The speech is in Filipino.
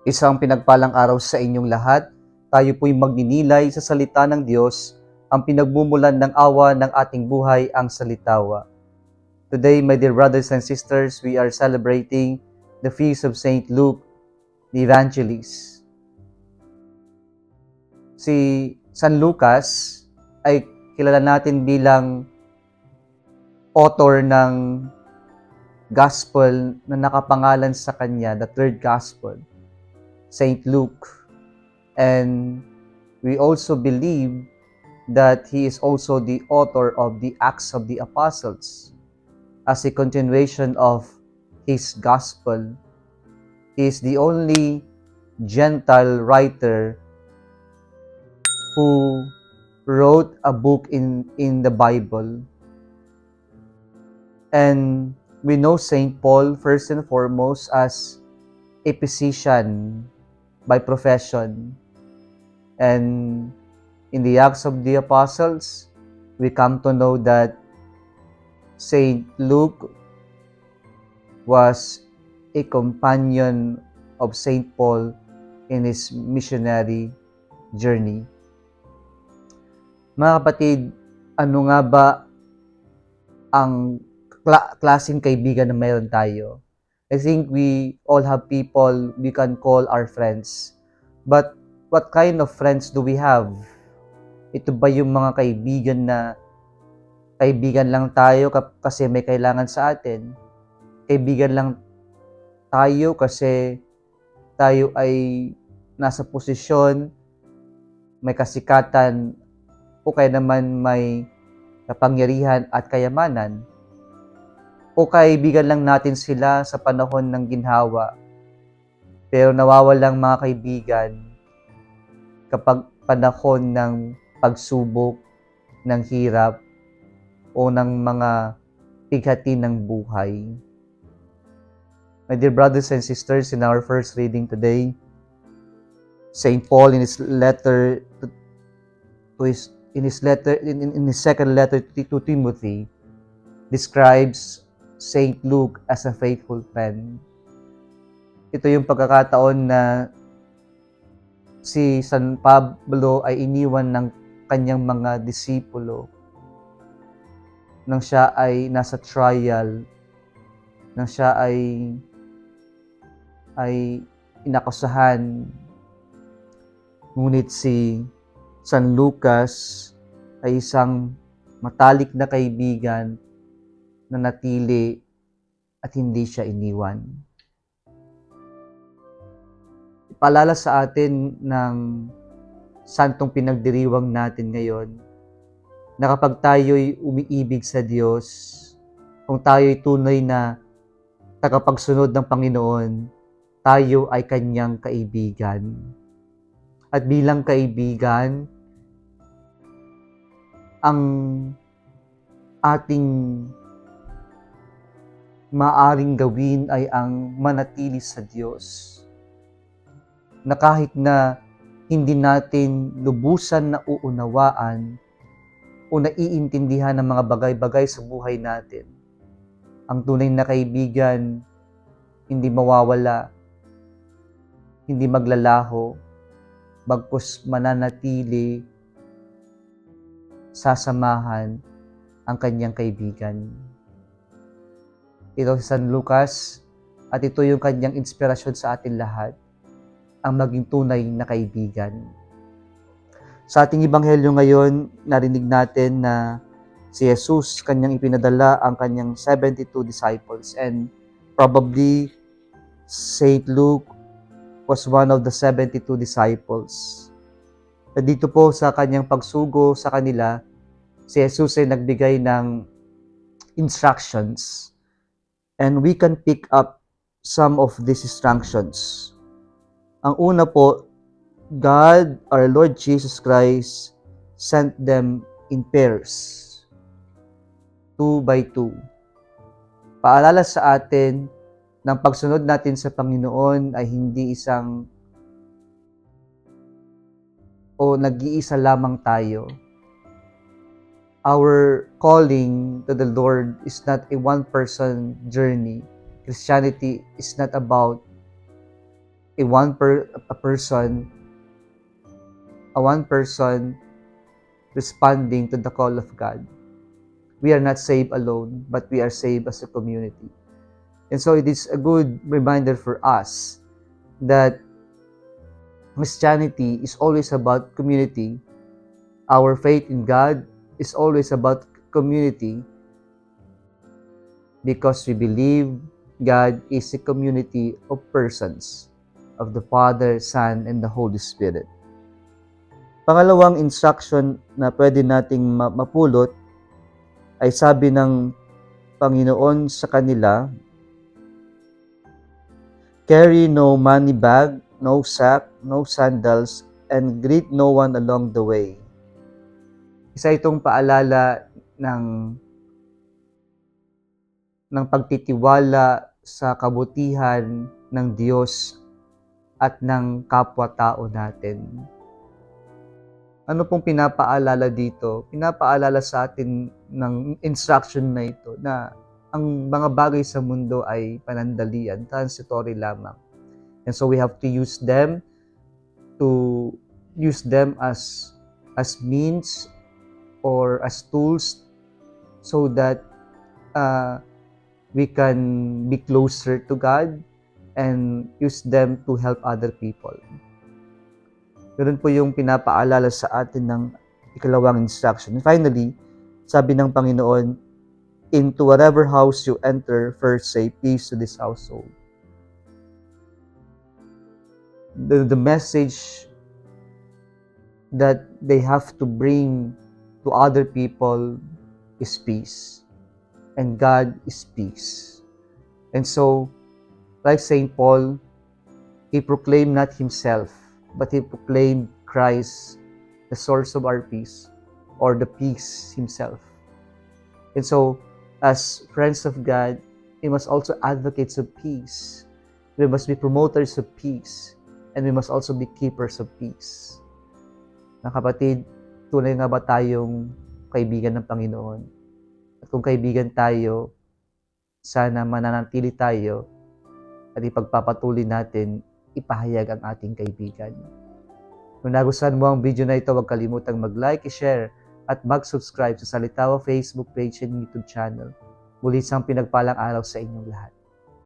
Isang pinagpalang araw sa inyong lahat. Tayo po'y magninilay sa salita ng Diyos, ang pinagmumulan ng awa ng ating buhay, ang salitawa. Today, my dear brothers and sisters, we are celebrating the feast of Saint Luke, the Evangelist. Si San Lucas ay kilala natin bilang author ng gospel na nakapangalan sa kanya, the third gospel, Saint Luke. And we also believe that he is also the author of the Acts of the Apostles. As a continuation of his gospel, he is the only Gentile writer who wrote a book in the Bible. And we know Saint Paul first and foremost as a physician by profession. And in the Acts of the Apostles, we come to know that Saint Luke was a companion of Saint Paul in his missionary journey. Mga kapatid, ano nga ba ang klaseng kaibigan na mayroon tayo? I think we all have people we can call our friends. But what kind of friends do we have? Ito ba yung mga kaibigan na kaibigan lang tayo kasi may kailangan sa atin? Kaibigan lang tayo kasi tayo ay nasa posisyon, may kasikatan, o kaya naman may kapangyarihan at kayamanan? O kaibigan lang natin sila sa panahon ng ginhawa, pero nawawalang mga kaibigan kapag panahon ng pagsubok, ng hirap, o ng mga pighati ng buhay. My dear brothers and sisters, in our first reading today, Saint Paul in his second letter to Timothy describes Saint Luke as a faithful friend. Ito yung pagkakataon na si San Pablo ay iniwan ng kanyang mga disipulo nang siya ay nasa trial, nang siya ay inakusahan. Ngunit si San Lucas ay isang matalik na kaibigan na natili at hindi siya iniwan. Ipaalala sa atin ng santong pinagdiriwang natin ngayon na kapag tayo'y umiibig sa Diyos, kung tayo'y tunay na tagapagsunod ng Panginoon, tayo ay kanyang kaibigan. At bilang kaibigan, ang ating maaring gawin ay ang manatili sa Diyos. Na kahit na hindi natin lubusan na uunawaan o naiintindihan ng mga bagay-bagay sa buhay natin, ang tunay na kaibigan hindi mawawala, hindi maglalaho, bagkus mananatili, sasamahan ang kanyang kaibigan. Ito si San Lucas at ito yung kanyang inspirasyon sa atin lahat, ang maging tunay na kaibigan. Sa ating ebanghelyo ngayon, narinig natin na si Jesus, kanyang ipinadala ang kanyang 72 disciples, and probably Saint Luke was one of the 72 disciples. At dito po sa kanyang pagsugo sa kanila, si Jesus ay nagbigay ng instructions, and we can pick up some of these instructions. Ang una po, God, our Lord Jesus Christ, sent them in pairs, 2 by 2. Paalala sa atin ng pagsunod natin sa Panginoon ay hindi isang o nag-iisa lamang tayo. Our calling to the Lord is not a one-person journey. Christianity is not about a one person responding to the call of God. We are not saved alone, but we are saved as a community. And so it is a good reminder for us that Christianity is always about community. Our faith in God is always about community because we believe God is a community of persons, of the Father, Son, and the Holy Spirit. Pangalawang instruction na pwede nating mapulot ay sabi ng Panginoon sa kanila, "Carry no money bag, no sack, no sandals, and greet no one along the way." Isa itong paalala ng pagtitiwala sa kabutihan ng Diyos at ng kapwa-tao natin. Ano pong pinapaalala dito? Pinapaalala sa atin ng instruction na ito na ang mga bagay sa mundo ay panandalian, transitory lamang. And so we have to use them as means or as tools so that we can be closer to God and use them to help other people. Ganun po yung pinapaalala sa atin ng ikalawang instruction. And finally, sabi ng Panginoon, "Into whatever house you enter, first say peace to this household." The message that they have to bring to other people is peace. And God is peace. And so, like St. Paul, he proclaimed not himself, but he proclaimed Christ, the source of our peace, or the peace himself. And so, as friends of God, we must also advocates of peace. We must be promoters of peace, and we must also be keepers of peace. Mga kapatid, tunay nga ba tayong kaibigan ng Panginoon? At kung kaibigan tayo, sana mananatili tayo at ipagpapatuloy natin ipahayag ang ating kaibigan. Kung nagustuhan mo ang video na ito, huwag kalimutang mag-like, i-share, at mag-subscribe sa Salitawa Facebook page and YouTube channel. Muli isang pinagpalang araw sa inyong lahat.